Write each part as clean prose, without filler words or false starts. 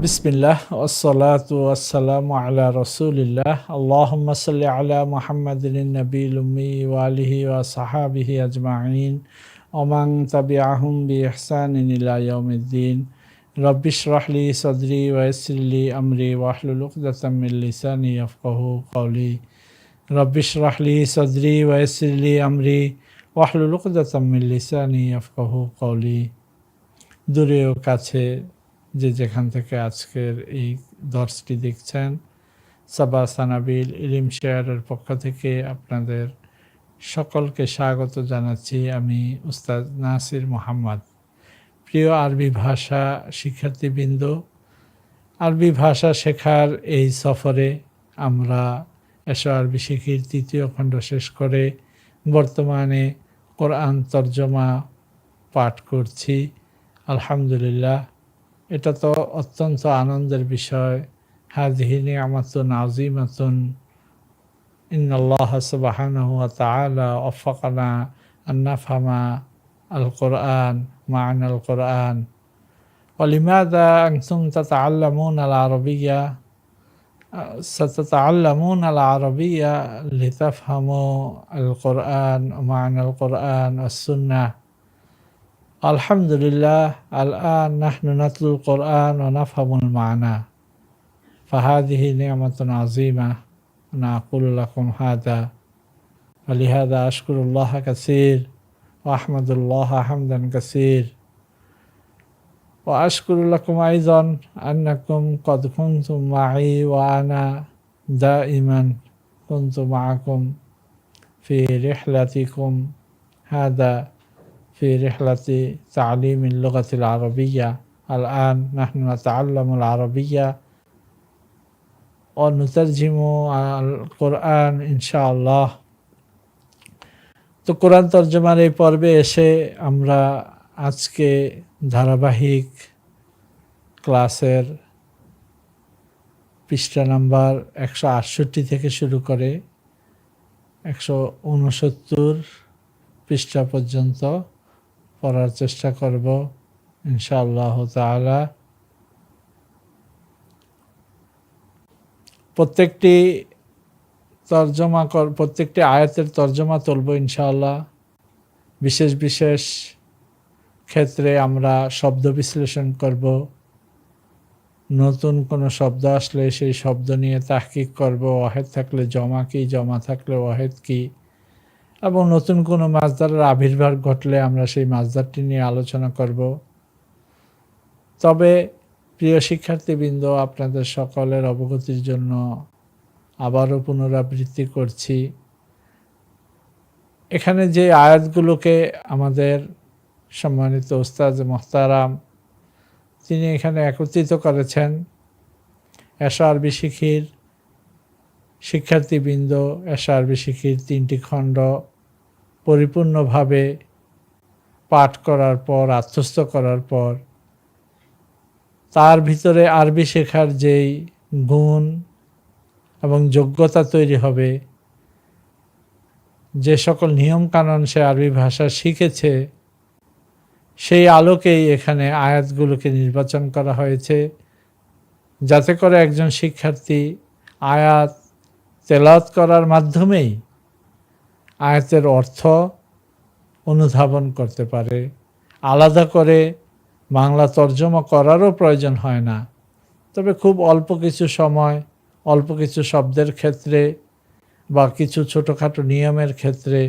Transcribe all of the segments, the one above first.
বিসমিল্লাহ ওয়াসসালাতু ওয়াসসালামু আলা রাসূলিল্লাহ আল্লাহুম্মা সাল্লি আলা মুহাম্মাদিন নবিয়্যিল উম্মি ওয়া আলিহি ওয়া সাহবিহি আজমাইন ওয়া মান তাবিআহুম বিইহসানিন ইলা ইয়াউমিদ্দিন রাব্বিশ রাহ লি সাদরি ওয়া ইয়াসসির লি আমরি ওয়াহলুল উকদাতাম মিন লিসানি ইয়াফকাহু কওলি রাব্বিশ রাহ লি সাদরি ওয়া ইয়াসসির লি আমরি ওয়াহলুল উকদাতাম মিন লিসানি ইয়াফকাহু কওলি। দূরে ও কাছে যে যেখান থেকে আজকের এই দর্শটি দেখছেন, সাবা সানাবিল ইলম শেয়ারের পক্ষ থেকে আপনাদের সকলকে স্বাগত জানাচ্ছি। আমি উস্তাদ নাসির মোহাম্মদ। প্রিয় আরবি ভাষা শিক্ষার্থীবৃন্দ, আরবি ভাষা শেখার এই সফরে আমরা এসো আরবি শিখির তৃতীয় খণ্ড শেষ করে বর্তমানে কোরআন তর্জমা পাঠ করছি। আলহামদুলিল্লাহ, এটা তো অত্যন্ত আনন্দের বিষয়। হাযিহি নি'মাতুন আযীমাতুন ইন্নাল্লাহ সুবহানাহু ওয়া তাআলা ওয়াফাকানা আন নাফহামা আল কোরআন মা'না আল কোরআন। ওয়া লিমাযা আনতুম তাতাআল্লামুনা আল আরাবিয়্যা সাতাতাআল্লামুনা আল আরাবিয়্যা লিতাফহামু আল কোরআন মা'না আল কোরআন ওয়াস সুন্নাহ। আলহামদুলিল্লাহ, আল-আন নাহনু নাতলুল কোরআন ওয়া নাফহামুল মা'না ফাহাযিহি নি'মাতুন আযীমা আনা আকুলু লাকুম হাযা ওয়া লিহাযা আশকুরুল্লাহ কাসীর ওয়া আহমাদুল্লাহ হামদান কাসীর ওয়া আশকুরু লাকুম আইযান আন্নাকুম ক্বাদ কুনতুম মা'i ওয়া আনা দাইমান কুনতু মা'আকুম ফি রিহলাতিকুম হাযা في رحلة تعليم اللغة العربية. الآن نحن نتعلم العربية ونترجم القرآن إن شاء الله. তো কোরআন তরজমার এই পর্বে এসে আমরা আজকে ধারাবাহিক ক্লাসের পৃষ্ঠা নাম্বার 168 থেকে শুরু করে 169 পৃষ্ঠা পর্যন্ত পড়ার চেষ্টা করব ইনশাআল্লাহ তাআলা। প্রত্যেকটি আয়াতের তর্জমা তুলব ইনশাআল্লাহ। বিশেষ বিশেষ ক্ষেত্রে আমরা শব্দ বিশ্লেষণ করব। নতুন কোনো শব্দ আসলে সেই শব্দ নিয়ে তাহকিক করব। ওয়াহেদ থাকলে জমা কি, জমা থাকলে ওয়াহেদ কি, এবং নতুন কোনো মাসদারের আবির্ভাব ঘটলে আমরা সেই মাসদারটি নিয়ে আলোচনা করব। তবে প্রিয় শিক্ষার্থীবৃন্দ, আপনাদের সকলের অবগতির জন্য আবারও পুনরাবৃত্তি করছি, এখানে যে আয়াতগুলোকে আমাদের সম্মানিত উস্তাদ মোহতারাম তিনি এখানে একত্রিত করেছেন, এসো আরবি শিখির শিক্ষার্থীবৃন্দ এসো আরবি শিখির 3টি খণ্ড পরিপূর্ণভাবে পাঠ করার পর, আত্মস্থ করার পর তার ভিতরে আরবি শেখার যেই গুণ এবং যোগ্যতা তৈরি হবে, যে সকল নিয়মকানুন সে আরবি ভাষা শিখেছে, সেই আলোকেই এখানে আয়াতগুলোকে নির্বাচন করা হয়েছে, যাতে করে একজন শিক্ষার্থী আয়াত তেলাওয়াত করার মাধ্যমেই আয়াতের অর্থ অনুধাবন করতে পারে। আলাদা করে বাংলা তর্জমা করারও প্রয়োজন হয় না। তবে খুব অল্প কিছু সময়, অল্প কিছু শব্দের ক্ষেত্রে বা কিছু ছোটোখাটো নিয়মের ক্ষেত্রে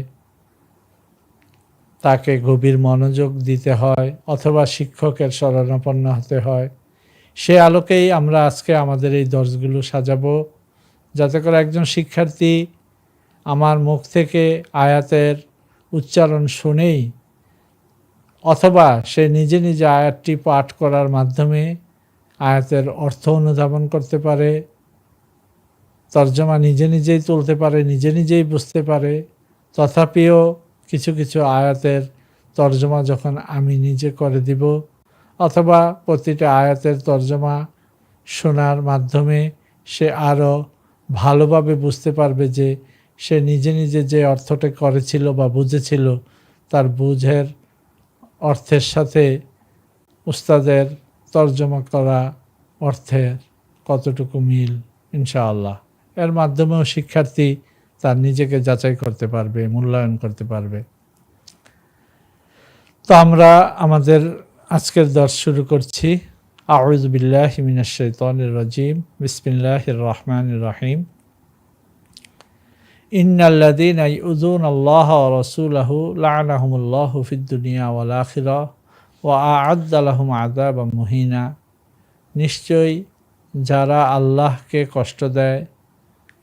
তাকে গভীর মনোযোগ দিতে হয় অথবা শিক্ষকের শরণাপন্ন হতে হয়। সে আলোকেই আমরা আজকে আমাদের এই দর্শগুলো সাজাবো, যাতে করে একজন শিক্ষার্থী আমার মুখ থেকে আয়াতের উচ্চারণ শুনেই অথবা সে নিজে নিজে আয়াতটি পাঠ করার মাধ্যমে আয়াতের অর্থ অনুধাবন করতে পারে, তর্জমা নিজে নিজেই তুলতে পারে, নিজে নিজেই বুঝতে পারে। তথাপিও কিছু কিছু আয়াতের তর্জমা যখন আমি নিজে করে দিব অথবা প্রতিটা আয়াতের তর্জমা শোনার মাধ্যমে সে আরও ভালোভাবে বুঝতে পারবে যে সে নিজে নিজে যে অর্থটা করেছিল বা বুঝেছিল তার বুঝের অর্থের সাথে উস্তাদের তর্জমা করা অর্থের কতটুকু মিল, ইনশাআল্লাহ এর মাধ্যমেও শিক্ষার্থী তার নিজেকে যাচাই করতে পারবে, মূল্যায়ন করতে পারবে। তো আমরা আমাদের আজকের দর্স শুরু করছি। আউযু বিল্লাহি মিনাশ শাইতানির রাজিম, বিসমিল্লাহির রহমানির রহিম। ইন্নাল্লাযীনা ইউযুনাল্লাহা ওয়া রাসূলাহু লা'নাহুমুল্লাহু ফিদ দুনিয়া ওয়াল আখিরাহ ওয়া আ'আদ্দা লাহুম আযাবাম মুহিনা। নিশ্চয়ই যারা আল্লাহকে কষ্ট দেয়,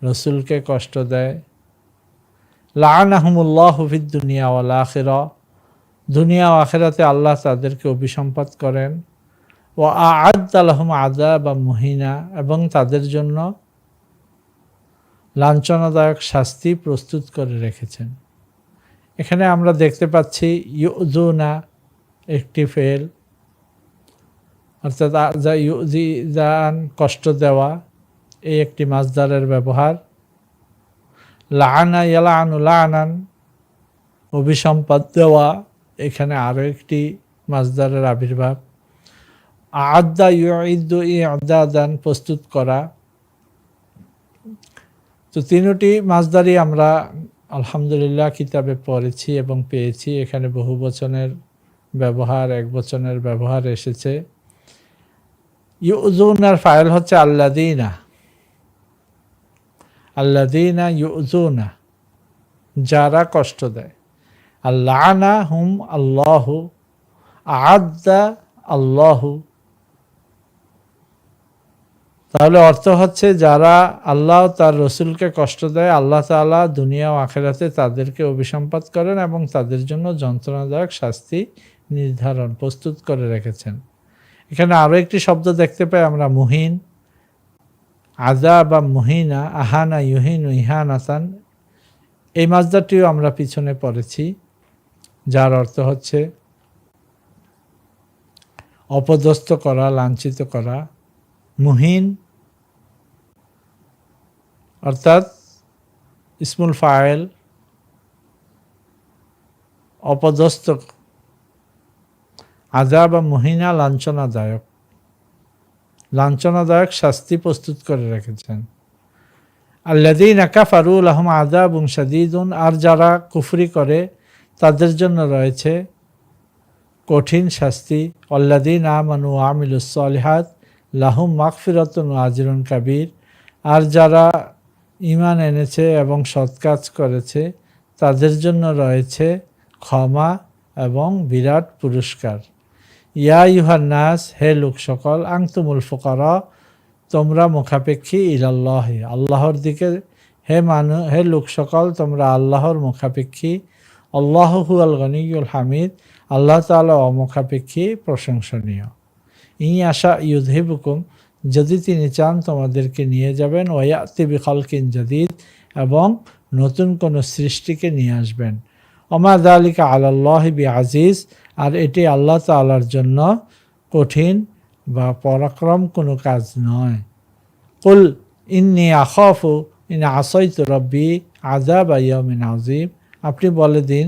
রসুলকে কষ্ট দেয়, লা'নাহুমুল্লাহু ফিদ দুনিয়া ওয়াল আখিরাহ, দুনিয়া ও আখিরাতে আল্লাহ তাদেরকে অভিসম্পাত করেন, ওয়া আ'আদ্দা লাহুম আযাবাম মুহিনা, এবং তাদের জন্য লাঞ্ছনাদায়ক শাস্তি প্রস্তুত করে রেখেছেন। এখানে আমরা দেখতে পাচ্ছি ইউযুনা একটি ফেল, অর্থাৎ যা ইউযিজান কষ্ট দেওয়া, এই একটি মাসদারের ব্যবহার। লাআনা ইয়ালানু লাআনান অভিসম্পাত দেওয়া, এখানে আরও একটি মাসদারের আবির্ভাব। আ'আদ্দা ইউইদ্দু ই'দাদান প্রস্তুত করা। তো তিনটি মাসদারই আমরা আলহামদুলিল্লাহ কিতাবে পড়েছি এবং পেয়েছি। এখানে বহু বচনের ব্যবহার, এক বচনের ব্যবহার এসেছে। ইউযুনার ফাইল হচ্ছে আল্লাযীনা, আল্লাযীনা ইউযুনা যারা কষ্ট দেয়। আল্লানা হুম আল্লাহু, আ'আদ্দা আল্লাহু, তাহলে অর্থ হচ্ছে যারা আল্লাহ তার রসুলকে কষ্ট দেয়, আল্লাহ তাআলা দুনিয়া ও আখিরাতে তাদেরকে অভিসম্পাত করেন এবং তাদের জন্য যন্ত্রণাদায়ক শাস্তি নির্ধারণ প্রস্তুত করে রেখেছেন। এখানে আরও একটি শব্দ দেখতে পাই আমরা, মুহিন, আযাব বা মুহিনা, আহানা ইউহিনু ইহানাতান। এই মাসদারটিও আমরা পিছনে পড়েছি, যার অর্থ হচ্ছে অপদস্থ করা, লাঞ্ছিত করা। মুহিন অর্থাৎ ইসমুল ফাইল, অপদস্থ। আযাব বা মুহিনা লাঞ্ছনাদায়ক, লাঞ্ছনাদায়ক শাস্তি প্রস্তুত করে রেখেছেন। আল্লাযীনা কাফারু লাহুম আযাবুন শাদীদুন, আর যারা কুফরি করে তাদের জন্য রয়েছে কঠিন শাস্তি। আল্লাযীনা আমানু ওয়া আমিলুস সালিহাত লাহুম মাগফিরাতুন ওয়া আজরুন কাবীর, আর যারা ঈমান এনেছে এবং সৎ কাজ করেছে তাদের জন্য রয়েছে ক্ষমা এবং বিরাট পুরস্কার। ইয়া আইয়ুহান নাস, হে লোক সকল, আনতুমুল ফুকারা, তোমরা মুখাপেক্ষী ইলাল্লাহি, আল্লাহর দিকে। হে লোক সকল, তোমরা আল্লাহর মুখাপেক্ষী। আল্লাহু হুয়াল গনিয়ুল হামিদ, আল্লাহ তাআলা অমুখাপেক্ষী, প্রশংসনীয়। ইন আশা ইউযহিবুকুম, যদি তিনি চান তোমাদেরকে নিয়ে যাবেন। ওয়া ইয়াতি বিখালকিন জাদীদ, এবং নতুন কোন সৃষ্টিকে নিয়ে আসবেন। ওমা যালিকা আলাল্লাহি বিআজিজ, আর এটি আল্লাহ তাআলার জন্য কঠিন বা পরাক্রম কোনো কাজ নয়। কুল ইন্নী আখাফু ইন আসাইতু রাব্বি আযাবা ইয়াউমিন আযীম, আপনি বলে দিন,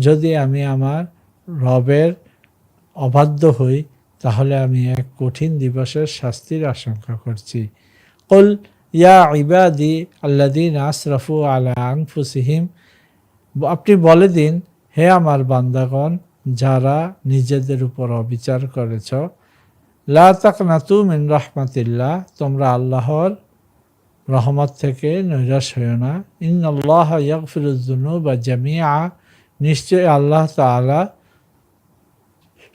যদি আমি আমার রবের অবাধ্য হই তাহলে আমি এক কঠিন দিবসের শাস্তির আশঙ্কা করছি। কুল ইয়া ইবাদি আল্লাযীনা আসরাফু আলা আনফুসিহিম, আপনি বলে দিন, হে আমার বান্দাগণ যারা নিজেদের উপর অবিচার করেছ, লা তাকনাতু মিন রাহমাতিল্লাহ, তোমরা আল্লাহর রহমত থেকে নৈরাশ হইও না। ইন্নাল্লাহা ইয়াগফিরুয যুনুবা জামিআ, নিশ্চয় আল্লাহ তাআলা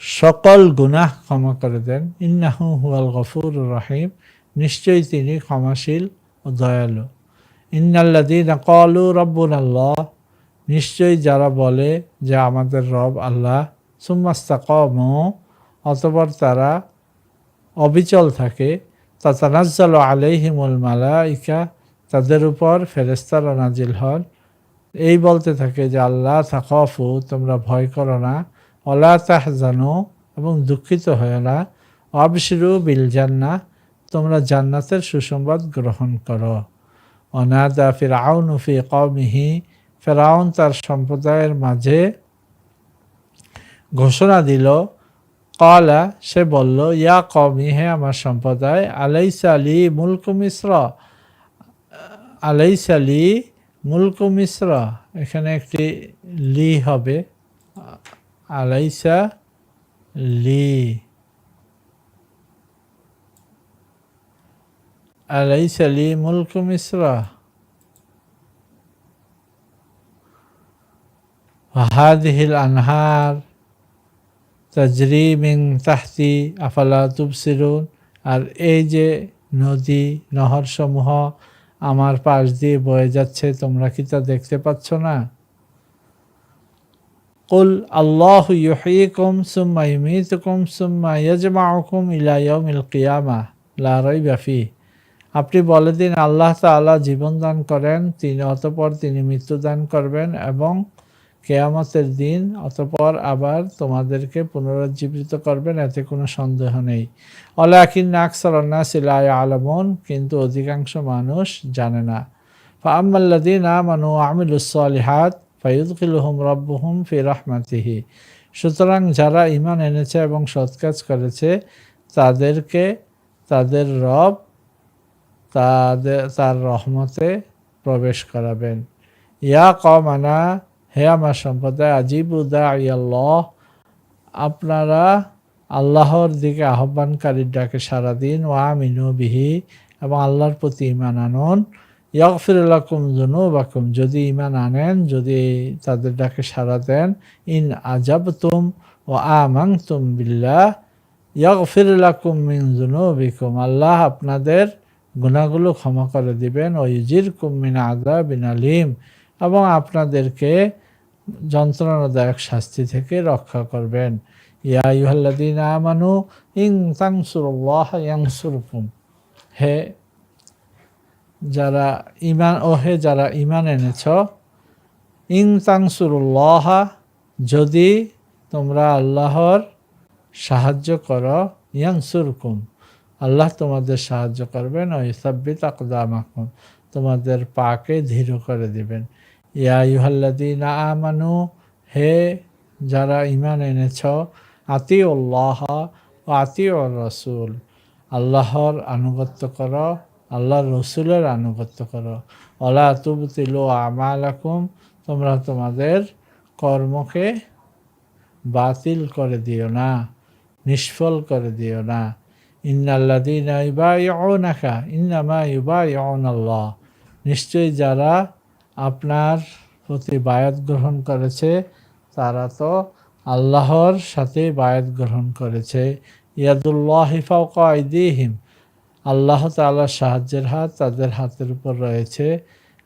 সকল গুনাহ ক্ষমা করে দেন। ইন্নাহু হুয়াল গফুরুর রহিম, নিশ্চয়ই তিনি ক্ষমাশীল ও দয়ালু। ইন্নাল্লাযীনা ক্বালু রাব্বুনাল্লাহ, নিশ্চয়ই যারা বলে যে আমাদের রব আল্লাহ, সুম্মাস্তাকামু, অতঃপর তারা অবিচল থাকে, তাতানাজ্জালু আলাইহিমুল মালাইকা, তাদের উপর ফেরেশতারা নাজিল হন, এই বলতে থাকে যে আল্লাহ তাখাফু, তোমরা ভয় করো না, ওয়ালা তাহজানু, এবং দুঃখিত হয় না, আবশিরু বিল জান্নাহ, তোমরা জান্নাতের সুসংবাদ গ্রহণ করো। অনাদা ফিরআউনু ফি কওমিহি, ফিরআউন তার সম্প্রদায়ের মাঝে ঘোষণা দিল, ক্বালা, সে বলল, ইয়া কওমি, হে আমার সম্প্রদায়, আলাইসা লি মুলকু মিস্র, আলাইসা লি মুলকু মিস্র, এখানে একটি লি হবে, আলাইসা লি, আলাইসা লি মুলকু মিস্র হাদিহিল আনহার তাজরি মিন তাহতি আফালা তুবসিরুন, আর এই যে নদী নহর সমূহ আমার পাশ দিয়ে বয়ে যাচ্ছে, তোমরা কি তা দেখতে পাচ্ছ না? কুল আল্লাহু ইউহয়িকুম সুম্মা ইউমীতুকুম সুম্মা ইয়াজমাউকুম ইলা ইয়াউমিল কিয়ামাহ লা রাইবা ফীহ, আপনি বলে দিন, আল্লাহ তাআলা জীবন দান করেন, অতঃপর তিনি মৃত্যু দান করবেন, এবং কিয়ামতের দিন অতঃপর আবার তোমাদেরকে পুনরুজ্জীবিত করবেন, এতে কোনো সন্দেহ নেই। ওয়ালাকিন্না আকসারান নাসি লা ইয়ালামুন, কিন্তু অধিকাংশ মানুষ জানে না। ফাআম্মাল্লাযীনা আমানু ওয়া আমিলুস সালিহাত ফায়ুদখিলুহুম রাব্বুহুম ফি রাহমাতিহি, সুতরাং যারা ঈমান এনেছে এবং সৎ কাজ করেছে তাদেরকে তাদের রব তার রহমতে প্রবেশ করাবেন। ইয়া কওমানা, হে আমার সম্প্রদায়, আজিবু দাঈয়াল্লাহ, আপনারা আল্লাহর দিকে আহ্বানকারীর ডাকে সাড়া দিন, ওয়া আমিনু বিহি, এবং আল্লাহর প্রতি ঈমান আনুন, ইয়াগফির লাকুম যুনুবাকুম, যদি ঈমান আনেন, যদি তাদের ডাকে সাড়া দেন, ইন আজাবতুম ওয়া আমানতুম বিল্লাহ ইয়াগফির লাকুম মিন যুনুবিকুম, আল্লাহ আপনাদের গুনাহগুলো ক্ষমা করে দিবেন, ও ইউজিরকুম মিন আযাবিন আলীম, এবং আপনাদেরকে যন্ত্রণাদায়ক শাস্তি থেকে রক্ষা করবেন। ইয়া আইয়ুহাল্লাযীনা আমানু ইন তানসুরুল্লাহা ইয়ানসুরকুম, হে যারা ঈমান এনেছ, ইন তানসুরুল্লাহা, যদি তোমরা আল্লাহর সাহায্য করো, ইয়ানসুরকুম, আল্লাহ তোমাদের সাহায্য করবেন, ও ইউসাব্বিত আকদামাকুম, তোমাদের পাকে ধীর করে দিবেন। ইয়া আইয়ুহাল্লাযীনা আমানু, হে যারা ঈমান এনেছ, আতিউল্লাহ ওয়া আতিউর রাসূল, আল্লাহর আনুগত্য করো, আল্লাহর রসুলের আনুগত্য করো। ওয়ালা তুবতিলু আমালাকুম, তোমরা তোমাদের কর্মকে বাতিল করে দিও না, নিষ্ফল করে দিও না। ইন্নাল্লাযীনা ইউবাইউনাকা ইন্নামা ইউবাইউনাল্লাহ, নিশ্চয়ই যারা আপনার প্রতি বায়াত গ্রহণ করেছে তারা তো আল্লাহর সাথে বায়াত গ্রহণ করেছে। ইয়াদুল্লাহি ফাওকা আইদিহিম, আল্লাহ তাআলার সাহায্যের হাত তাদের হাতের উপর রয়েছে।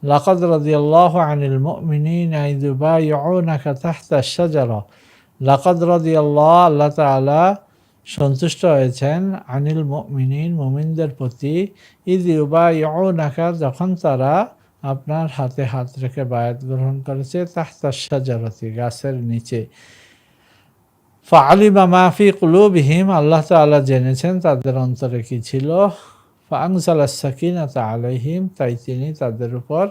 লাকাদ রাদিয়াল্লাহু আনিল মুমিনিনা ইয ইউবাইউনাকা তাহতাশ শাজারা, লাকাদ রাদিয়াল্লাহ, আল্লাহ তাআলা সন্তুষ্ট হয়েছেন, আনিল মুমিনিন, মুমিনদের প্রতি, ইয ইউবাইউনাকা, যখন তারা আপনার হাতে হাত রেখে বায়াত গ্রহণ করেছে, তাহতাশ শাজারাতি, গাছের নিচে। ফাআলিমা মা ফি কুলুবিহিম, আল্লাহ তাআলা জেনেছেন তাদের অন্তরে কি ছিল। ফাআনজালাস সাকিনাতা আলাইহিম, তাই তিনি তাদের উপর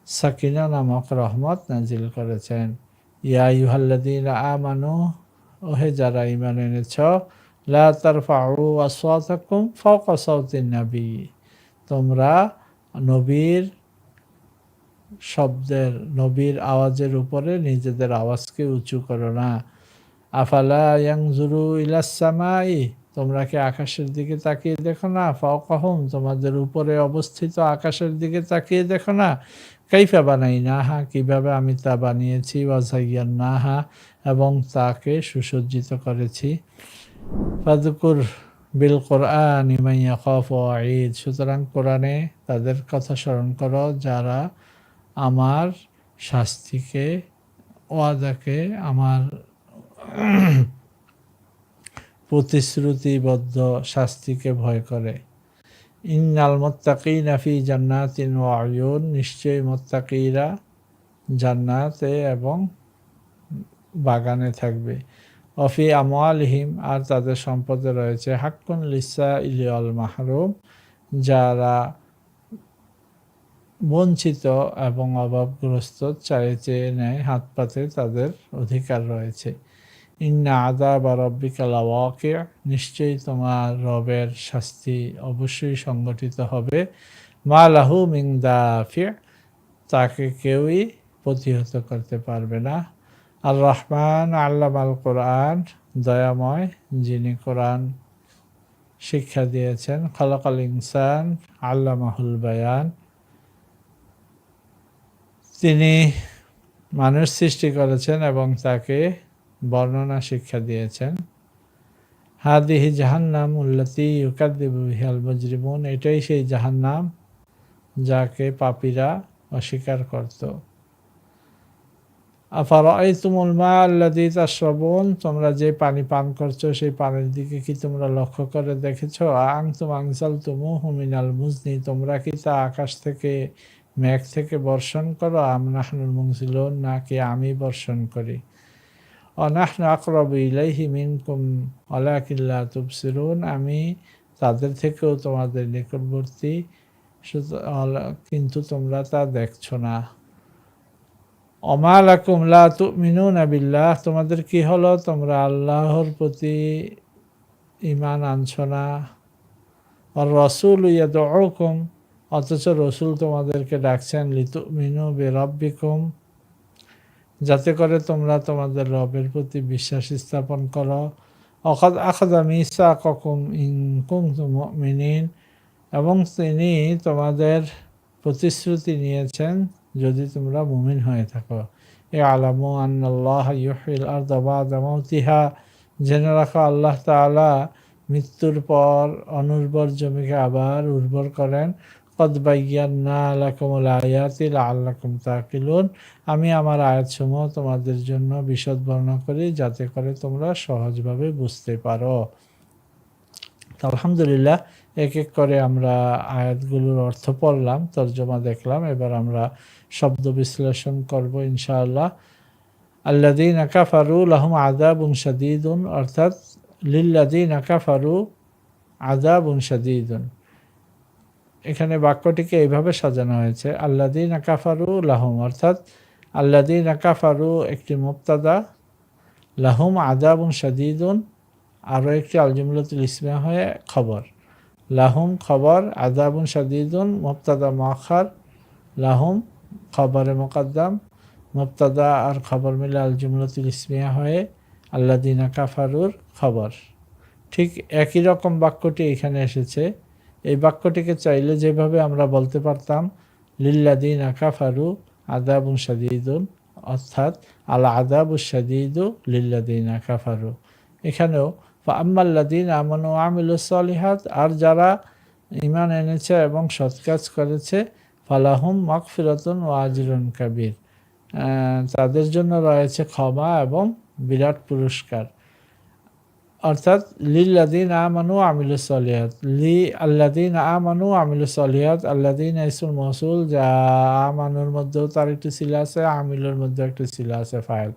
সাকিনা নামক রহমত নাজিল করেছেন। ইয়া আইয়ুহাল্লাযীনা আমানু, ওহে যারা ঈমান এনেছ, লা তারফাউ আসওয়াতাকুম ফাওকা সাওতিন নবী, তোমরা নবীর আওয়াজের উপরে নিজেদের আওয়াজকে উঁচু করো না। আফালা ইয়ানজুরু ইলাস সামাই, তোমরা কি আকাশের দিকে তাকিয়ে দেখো না? ফাওকাহুম, তোমাদের উপরে অবস্থিত আকাশের দিকে তাকিয়ে দেখো না? কাইফা বানাইনাহা, কিভাবে আমি তা বানিয়েছি, ওয়া যায়্যানাহা, এবং তাকে সুসজ্জিত করেছি। ফাযকুর বিল কোরআনি মান ইয়াখাফু ওয়াঈদ, সুতরাং কোরআনে তাদের কথা স্মরণ করো যারা আমার শাস্তিকে, ওয়াদাকে, আমার প্রতিশ্রুতিবদ্ধ শাস্তিকে ভয় করে। ইন্নাল মুত্তাকিনা ফি জান্নাতিন ওয়া উয়ুন, নিশ্চয়ই মুত্তাকিরা জান্নাতে এবং বাগানে থাকবে। ওয়াফি আমওয়ালিহিম, আর তাদের সম্পদে রয়েছে, হাক্কুন লিসাইলি ওয়াল মাহরুম, যারা বঞ্চিত এবং অভাবগ্রস্ত চায়ে চেয়ে নেয়, হাত পাতে তাদের অধিকার রয়েছে। ইন্না আযাবা রাব্বিকা লাওয়াকি', নিশ্চয়ই তোমার রবের শাস্তি অবশ্যই সংগঠিত হবে। মা লাহু মিন দাফি', তাকে কেউই প্রতিহত করতে পারবে না। আর রহমান আল্লামাল কোরআন, দয়াময় যিনি কোরআন শিক্ষা দিয়েছেন। খালাকাল ইনসান আল্লামাহুল বায়ান, তিনি মানুষ সৃষ্টি করেছেন এবং তাকে বর্ণনা শিক্ষা দিয়েছেন। হাদিহি জাহান্নাম উল্লাতি ইউকাযযিবু বিহাল মুজরিমুন, এটাই সেই জাহান্নাম যাকে পাপীরা অস্বীকার করত। আফারাআইতুমুল মা আল্লাযী তাশরাবুন, তোমরা যে পানি পান করছো সেই পানির দিকে কি তোমরা লক্ষ্য করে দেখেছো? আনতুম আনজালতুমুহু মিনাল মুজনি, তোমরা কি তা আকাশ থেকে মেঘ থেকে বর্ষণ করো? আম নাহনুল মুনজিলুন, নাকি আমি বর্ষণ করি? নাহনু আকরাবু ইলাইহি মিনকুম ওয়ালাকিন লা তুবসিরুন, আমি তাদের থেকেও তোমাদের নিকটবর্তী, কিন্তু তোমরা তা দেখছো না। ওমা লাকুম লা তুমিনুনা বিল্লাহ, তোমাদের কি হলো তোমরা আল্লাহর প্রতি ঈমান আনছো না। আর রাসূল ইয়াদউকুম, অথচ রসুল তোমাদেরকে ডাকছেন লিতুমিনু বিরাব্বিকুম, যাতে করে তোমরা তোমাদের রবের প্রতি বিশ্বাস স্থাপন করো। ওয়াকাদ আখাযা মিসাকাকুম ইন কুনতুম মুমিনিন, এবং তিনি তোমাদের প্রতিশ্রুতি নিয়েছেন যদি তোমরা মুমিন হয়ে থাকো। ইয়ালামু আন্নাল্লাহা ইউহয়িল আরদা বা'দা মাউতিহা, জেনে রাখো আল্লাহ তাআলা মৃত্যুর পর অনুর্বর জমিকে আবার উর্বর করেন। কদ বায়্যানা লাকুমুল আয়াতি লাআল্লাকুম তাকিলুন, আমি আমার আয়াতসমূহ তোমাদের জন্য বিশদ বর্ণনা করি যাতে করে তোমরা সহজভাবে বুঝতে পারো। আলহামদুলিল্লাহ, এক এক করে আমরা আয়াতগুলোর অর্থ পড়লাম, তর্জমা দেখলাম। এবার আমরা শব্দ বিশ্লেষণ করব ইনশাআল্লাহ। আল্লাযীনা কাফারু লাহুম আযাবুন শাদীদুন, অর্থাৎ লিল্লাযীনা কাফারু আযাবুন শাদীদুন, এখানে বাক্যটিকে এইভাবে সাজানো হয়েছে। আল্লাযীনা কাফারু লাহুম, অর্থাৎ আল্লাযীনা কাফারু একটি মুবতাদা, লাহুম আযাবুন শাদীদুন আরও একটি আল জুমলাতুল ইসমিয়া হয়ে খবর। লাহুম খবর, আযাবুন শাদীদুন মুবতাদা মুআখার, লাহুম খবরে মুকদ্দাম, মুবতাদা আর খবর মিলে আল জুমলাতুল ইসমিয়া হয়ে আল্লাযীনা কাফারুর খবর। ঠিক একই রকম বাক্যটি এখানে এসেছে। এই বাক্যটিকে চাইলে যেভাবে আমরা বলতে পারতাম লিল্লাযীনা কাফারু আযাবুন শাদীদুন, অর্থাৎ আল আযাবুশ শাদীদু লিল্লাযীনা কাফারু। এখানেও ফাআম্মাল্লাযীনা আমানু ওয়া আমিলুস সলিহাত, আর যারা ঈমান এনেছে এবং সৎ কাজ করেছে, ফালাহুম মাগফিরাতুন ওয়া আজরুন কাবীর, তাদের জন্য রয়েছে ক্ষমা এবং বিরাট পুরস্কার। অর্থাৎ লিল্লাযীনা আমানু ওয়া আমিলুস সলিহাত, আল্লাযীনা আমানু ওয়া আমিলুস সলিহাত, আল্লাযীনা ইসমুল মওসুল, যা আমানুর মধ্যেও তার একটি সিলা আছে, আমিলুর মধ্যে একটি সিলা আছে ফাইল।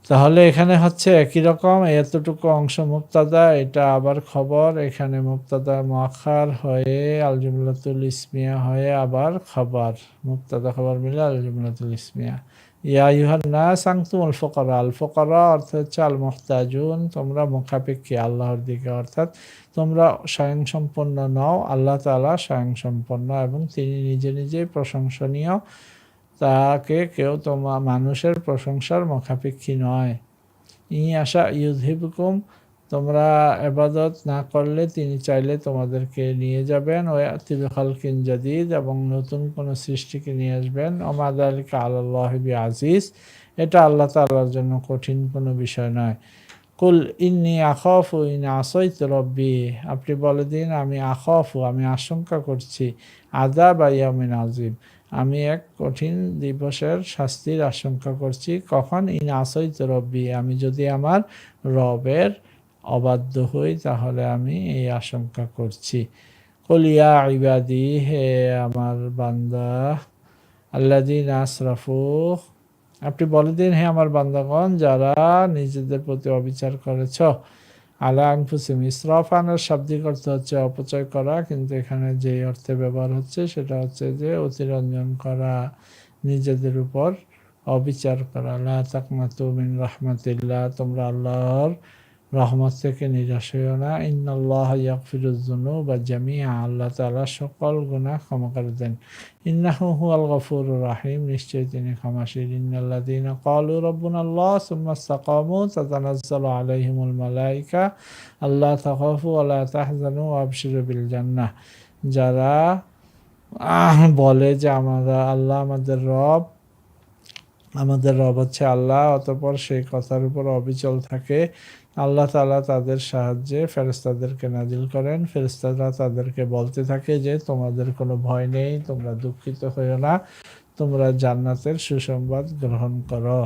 তাহলে এখানে হচ্ছে একই রকম, এতটুকু অংশ মুবতাদা, এটা আবার খবর। এখানে মুবতাদা মুআখার হয়ে আল জুমলাতুল ইসমিয়া হয়ে আবার খবর, মুবতাদা খবর মিলে আল জুমলাতুল ইসমিয়া। ইয়া আইয়ুহান নাস আনতুমুল ফুকারা, আল ফুকারা অর্থ হচ্ছে আল মুহতাজুন, তোমরা মুখাপেক্ষী আল্লাহর দিকে, অর্থাৎ তোমরা স্বয়ংসম্পন্ন নও, আল্লাহ তাআলা স্বয়ংসম্পন্ন এবং তিনি নিজে নিজেই প্রশংসনীয়, তাকে কেউ মানুষের প্রশংসার মুখাপেক্ষী নয়। আশা ইউযহিবকুম, তোমরা ইবাদত না করলে তিনি চাইলে তোমাদেরকে নিয়ে যাবেন। ওয়াতি বিখালকিন জাদীদ, এবং নতুন কোন সৃষ্টিকে নিয়ে আসবেন। ওমা যালিকা আলাল্লাহি বিআজিজ, এটা আল্লাহ তাআলার জন্য কঠিন কোনো বিষয় নয়। কুল ইন্নী আখাফু ইন আসাইতু রাব্বি, আপনি বলে দিন আমি আখাফু, আমি আশঙ্কা করছি, আযাব ইয়াউমিন আযীম, আমি এক কঠিন দিবসের শাস্তির আশঙ্কা করছি। কখন? ইন আসাইতু রাব্বি, আমি যদি আমার রবের অবাধ্য হই তাহলে আমি এই আশঙ্কা করছি। কুল ইয়া ইবাদি, হে আমার বান্দা, আল্লাযীনা আসরাফু, আপনি বলে দিন হে আমার বান্দাগণ যারা নিজেদের প্রতি অবিচার করেছ। আলা আনফুসিহিম, ইসরাফানের শাব্দিক অর্থ হচ্ছে অপচয় করা, কিন্তু এখানে যে অর্থে ব্যবহার হচ্ছে সেটা হচ্ছে যে অতিরঞ্জন করা, নিজেদের উপর অবিচার করা। লা তাকনাতু মিন রাহমাতিল্লাহ, তোমরা আল্লাহর রহমত থেকে নিরাশ হইও না। ইন্নাল্লাহ ইয়াগফিরুয যুনুবা জামিআ, আল্লাহ তাআলা সকল গুনাহ ক্ষমা করে দেন। ইন্নাহু হুয়াল গফুরুর রাহিম, নিশ্চয়ই তিনি ক্ষমাশীল। ইন্নাল্লাযীনা ক্বালু রাব্বুনাল্লাহ সুম্মা ইসতাকামু তাতানাজ্জালু আলাইহিমুল মালায়েকা আল্লা তাখাফু ওয়া লা তাহজানু ওয়া আবশিরু বিল জান্নাহ, যারা বলে যে আমাদের রব হচ্ছে আল্লাহ, অতঃপর সেই কথার উপর অবিচল থাকে, আল্লাহ তাআলা তাদের সাহায্যে ফেরেশতাদেরকে নাজিল করেন। ফেরেশতারা তাদেরকে বলতে থাকে যে তোমাদের কোনো ভয় নেই, তোমরা দুঃখিত হইও না, তোমরা জান্নাতের সুসংবাদ গ্রহণ করো।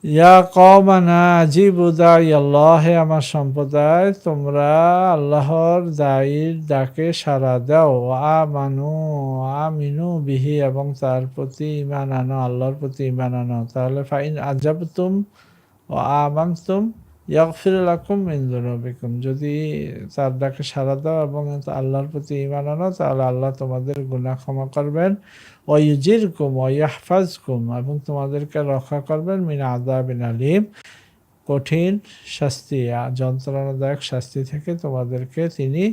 ইয়া কওমানা আজিবু দাইয়াল্লাহ, হে আমার সম্প্রদায়, তোমরা আল্লাহর দায়ীর ডাকে সাড়া দাও। আমিনু বিহি, এবং তার প্রতি ঈমান আনো, আল্লাহর প্রতি ঈমান আনো। তাহলে ফাইন আজাবতুম ও আমানতুম ইয়াগফির লাকুম মিন যুনুবিকুম, যদি তার ডাকে সাড়া দাও এবং আল্লাহর প্রতি ঈমান আনো, তাহলে আল্লাহ তোমাদের গুনাহ ক্ষমা করবেন। ওয়া ইউজিরকুম ওয়া ইয়াহফাজকুম, এবং তোমাদেরকে রক্ষা করবেন মিন আযাবিন আলীম, কঠিন শাস্তি, যন্ত্রণাদায়ক শাস্তি থেকে তোমাদেরকে তিনি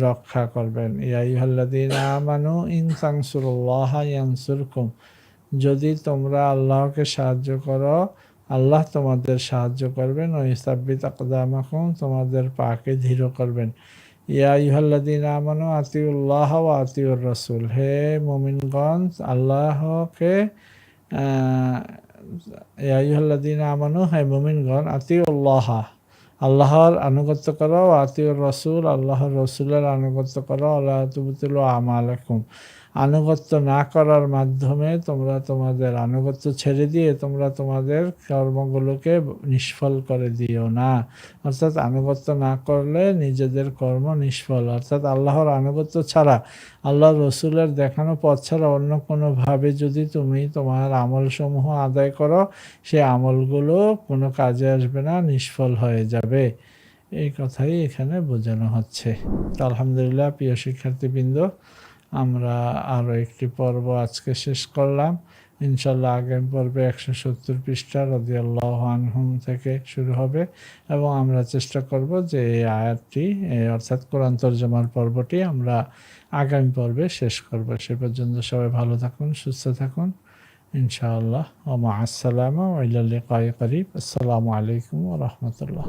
রক্ষা করবেন। ইয়া আইয়ুহাল্লাযীনা আমানু ইন তানসুরুল্লাহা ইয়ানসুরকুম, যদি তোমরা আল্লাহকে সাহায্য করো, আল্লাহ তোমাদের সাহায্য করবেন। ওয়া ইউসাব্বিত আকদামাকুম, তোমাদের পাকে দৃঢ় করবেন। ইয়া আইয়ুহাল্লাযীনা আমানু আতিউল্লাহ ওয়া আতিউর রাসূল, হে মুমিনগণ, আল্লাহকে ইয়া আইয়ুহাল্লাযীনা আমানু, হে মুমিনগণ, আতিউল্লাহ, আল্লাহর আনুগত্য করো, আতিউর রাসূল, আল্লাহর রাসূলের আনুগত্য করো, ওয়ালা তুবতিলু আমালাকুম, আনুগত্য না করার মাধ্যমে তোমরা তোমাদের আনুগত্য ছেড়ে দিয়ে তোমরা তোমাদের কর্মগুলোকে নিষ্ফল করে দিও না। অর্থাৎ আনুগত্য না করলে নিজেদের কর্ম নিষ্ফল, অর্থাৎ আল্লাহর আনুগত্য ছাড়া, আল্লাহর রসুলের দেখানো পথ ছাড়া অন্য কোনোভাবে যদি তুমি তোমার আমলসমূহ আদায় করো, সে আমলগুলো কোনো কাজে আসবে না, নিষ্ফল হয়ে যাবে। এই কথাই এখানে বোঝানো হচ্ছে। তো আলহামদুলিল্লাহ, প্রিয় শিক্ষার্থীবৃন্দ, আমরা আরও একটি পর্ব আজকে শেষ করলাম। ইনশাল্লাহ আগামী পর্বে 170 পৃষ্ঠা রাদিয়াল্লাহু আনহুম থেকে শুরু হবে, এবং আমরা চেষ্টা করব যে এই আয়াতটি, অর্থাৎ কোরআন তরজমার পর্বটি আমরা আগামী পর্বে শেষ করব। সে পর্যন্ত সবাই ভালো থাকুন, সুস্থ থাকুন ইনশাআল্লাহ। ওয়া মা আসসালামা ওয়া ইলা লিকাই করিব। আসসালামু আলাইকুম ওয়া রাহমাতুল্লাহ।